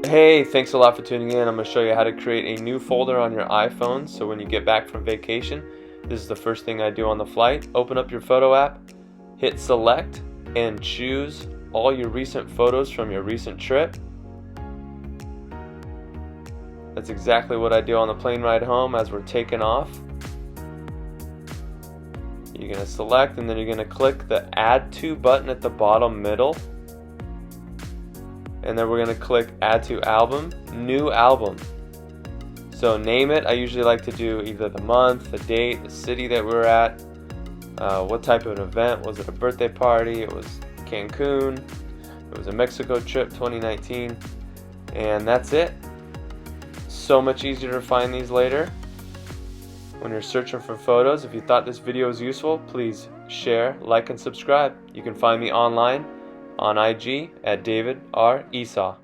Hey, thanks a lot for tuning in. I'm going to show you how to create a new folder on your iPhone so when you get back from vacation, this is the first thing I do on the flight. Open up your photo app, hit select, and choose all your recent photos from your recent trip. That's exactly what I do on the plane ride home as we're taking off. You're going to select and then you're going to click the Add To button at the bottom middle. And then we're going to click Add to Album, New Album. So name it. I usually like to do either the month, the date, the city that we're at, what type of an event. Was it a birthday party? It was Cancun. It was a Mexico trip 2019. And that's it. So much easier to find these later when you're searching for photos. If you thought this video was useful, please share, like, and subscribe. You can find me online on IG at David R Esau.